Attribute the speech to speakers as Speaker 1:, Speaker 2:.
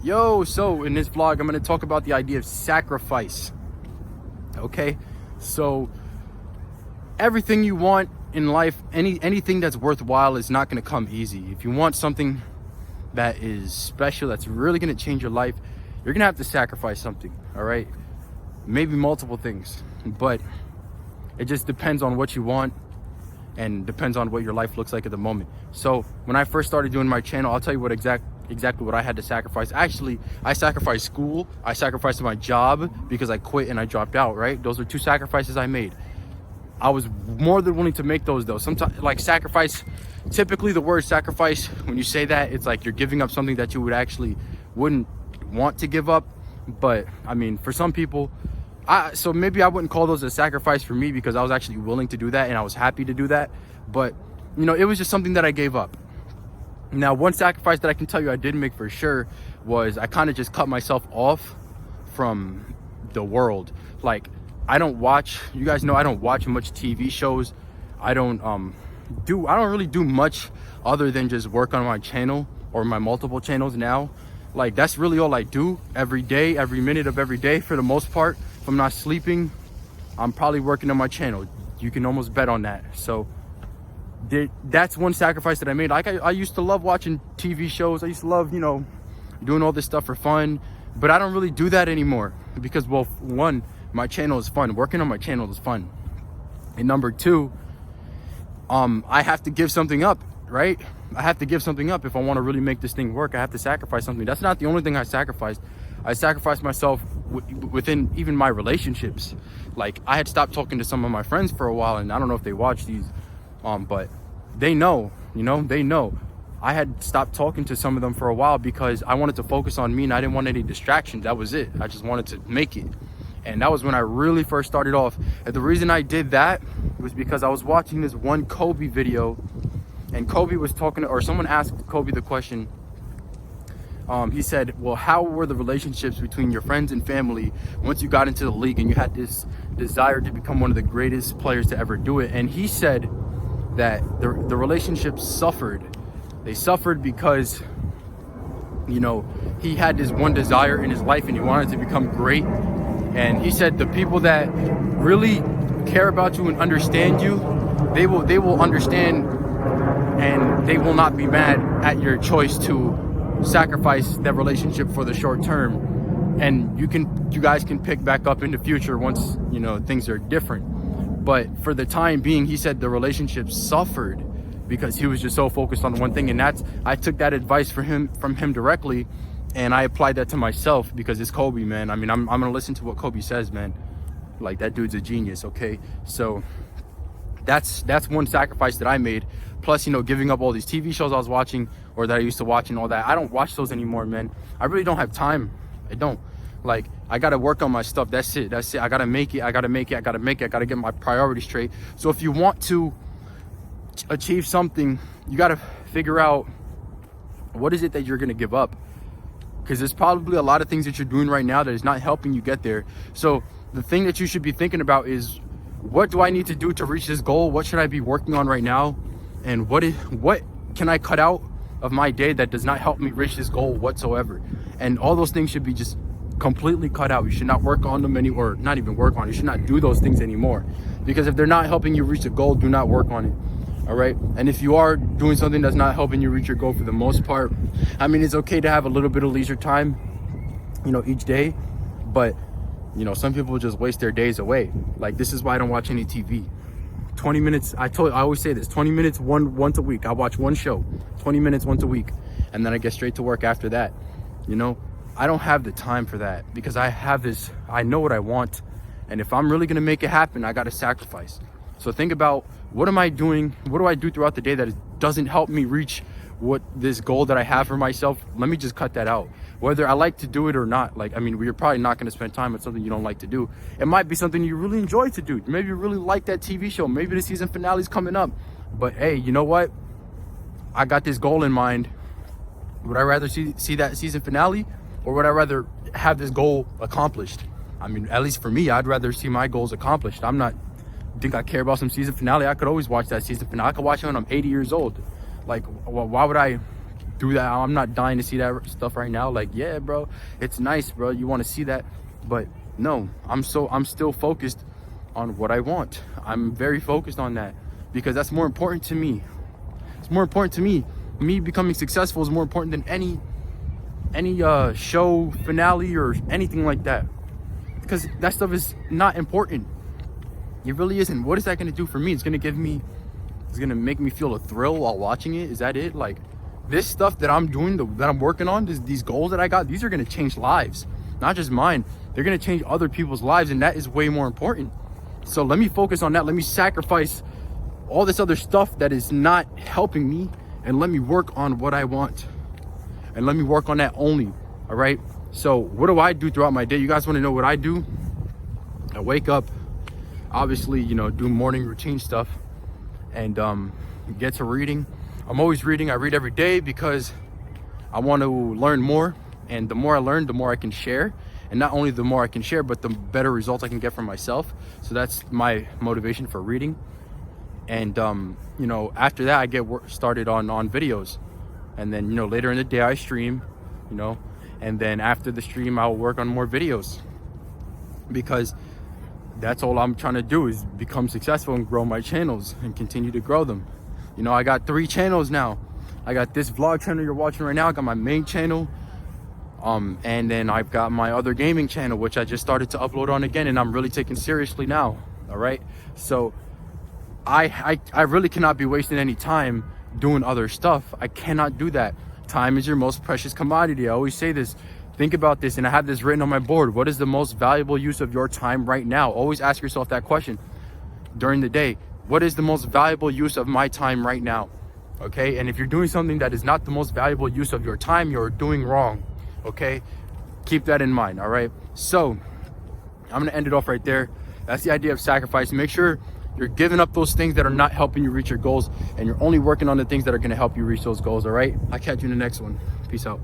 Speaker 1: So in this vlog, I'm going to talk about the idea of sacrifice. Okay, so everything you want in life, anything that's worthwhile is not going to come easy. If you want something that is special, that's really going to change your life, you're going to have to sacrifice something. All right, maybe multiple things, but it just depends on what you want and depends on what your life looks like at the moment. So when I first started doing my channel, I'll tell you what exactly what I had to sacrifice. Actually, I sacrificed school, I sacrificed my job because I quit and I dropped out, right? Those are two sacrifices I made. I was more than willing to make those though. Sometimes, like, sacrifice, typically the word sacrifice, when you say that, it's like you're giving up something that you wouldn't want to give up. But I mean, for some people, so maybe I wouldn't call those a sacrifice for me because I was actually willing to do that and I was happy to do that. But you know, it was just something that I gave up. Now, one sacrifice that I can tell you I did make for sure was I kind of just cut myself off from the world. Like, I don't watch, you guys know I don't watch much TV shows. I don't really do much other than just work on my channel or my multiple channels now. Like, that's really all I do every day, every minute of every day for the most part. If I'm not sleeping, I'm probably working on my channel. You can almost bet on that. So that's one sacrifice that I made. Like, I used to love watching TV shows. I used to love, you know, doing all this stuff for fun, but I don't really do that anymore because, well, one, my channel is fun. Working on my channel is fun. And number two, I have to give something up, right? I have to give something up if I want to really make this thing work. I have to sacrifice something. That's not the only thing I sacrificed. I sacrificed myself within even my relationships. Like, I had stopped talking to some of my friends for a while, and I don't know if they watch these, but they know, you know, they know. I had stopped talking to some of them for a while because I wanted to focus on me and I didn't want any distractions. That was it. I just wanted to make it. And that was when I really first started off. And the reason I did that was because I was watching this one Kobe video, and Kobe was talking, or someone asked Kobe the question. He said, well, how were the relationships between your friends and family once you got into the league and you had this desire to become one of the greatest players to ever do it? And he said that the relationships suffered. They suffered because, you know, he had this one desire in his life and he wanted to become great. And he said the people that really care about you and understand you, they will understand, and they will not be mad at your choice to sacrifice that relationship for the short term. And you guys can pick back up in the future once, you know, things are different. But for the time being, he said the relationship suffered because he was just so focused on one thing. And I took that advice from him directly, and I applied that to myself because it's Kobe, man. I mean, I'm gonna listen to what Kobe says, man. Like, that dude's a genius. Okay, so that's one sacrifice that I made. Plus, you know, giving up all these TV shows I was watching or that I used to watch and all that. I don't watch those anymore, man. I really don't have time. I don't. Like, I gotta work on my stuff. That's it. I gotta make it. I gotta get my priorities straight. So if you want to achieve something, you gotta figure out what is it that you're gonna give up, because there's probably a lot of things that you're doing right now that is not helping you get there. So the thing that you should be thinking about is, what do I need to do to reach this goal? What should I be working on right now? And what can I cut out of my day that does not help me reach this goal whatsoever? And all those things should be just completely cut out. You should not work on them or not even work on it. You should not do those things anymore, because if they're not helping you reach a goal, do not work on it. All right. And if you are doing something that's not helping you reach your goal, for the most part, I mean, it's okay to have a little bit of leisure time, you know, each day, but you know, some people just waste their days away. Like, this is why I don't watch any TV. 20 minutes, I always say this, 20 minutes once a week. I watch one show, 20 minutes once a week, and then I get straight to work after that. You know, I don't have the time for that because I know what I want. And if I'm really gonna make it happen, I gotta sacrifice. So think about, what am I doing? What do I do throughout the day that doesn't help me reach this goal that I have for myself? Let me just cut that out. Whether I like to do it or not. Like, I mean, you're probably not going to spend time on something you don't like to do. It might be something you really enjoy to do. Maybe you really like that TV show. Maybe the season finale is coming up. But hey, you know what? I got this goal in mind. Would I rather see that season finale, or would I rather have this goal accomplished? I mean, at least for me, I'd rather see my goals accomplished. I'm not think I care about some season finale. I could always watch that season finale. I could watch it when I'm 80 years old. Like, well, why would I do that. I'm not dying to see that stuff right now. Like, yeah, bro, it's nice, bro, you want to see that, but no, I'm still focused on what I want. I'm very focused on that because that's more important to me. It's more important to me. Me becoming successful is more important than any show finale or anything like that, because that stuff is not important. It really isn't. What is that going to do for me? It's going to make me feel a thrill while watching it. Is that it? Like, this stuff that I'm doing, that I'm working on, these goals that I got, these are going to change lives, not just mine. They're going to change other people's lives, and that is way more important. So let me focus on that. Let me sacrifice all this other stuff that is not helping me, and let me work on what I want, and let me work on that only. All right, so what do I do throughout my day? You guys want to know what I do? I wake up, obviously, you know, do morning routine stuff, and get to reading. I'm always reading. I read every day because I want to learn more, and the more I learn, the more I can share. And not only the more I can share, but the better results I can get for myself. So that's my motivation for reading. And you know, after that, I get started on videos, and then, you know, later in the day I stream, you know, and then after the stream I'll work on more videos, because that's all I'm trying to do, is become successful and grow my channels and continue to grow them. You know, I got 3 channels now. I got this vlog channel you're watching right now. I got my main channel, and then I've got my other gaming channel, which I just started to upload on again, and I'm really taking seriously now. All right, so I really cannot be wasting any time doing other stuff. I cannot do that. Time is your most precious commodity. I always say this. Think about this, and I have this written on my board. What is the most valuable use of your time right now? Always ask yourself that question during the day. What is the most valuable use of my time right now? Okay, and if you're doing something that is not the most valuable use of your time, you're doing wrong. Okay, keep that in mind. All right, so I'm gonna end it off right there. That's the idea of sacrifice. Make sure you're giving up those things that are not helping you reach your goals, and you're only working on the things that are going to help you reach those goals. All right, I'll catch you in the next one. Peace out.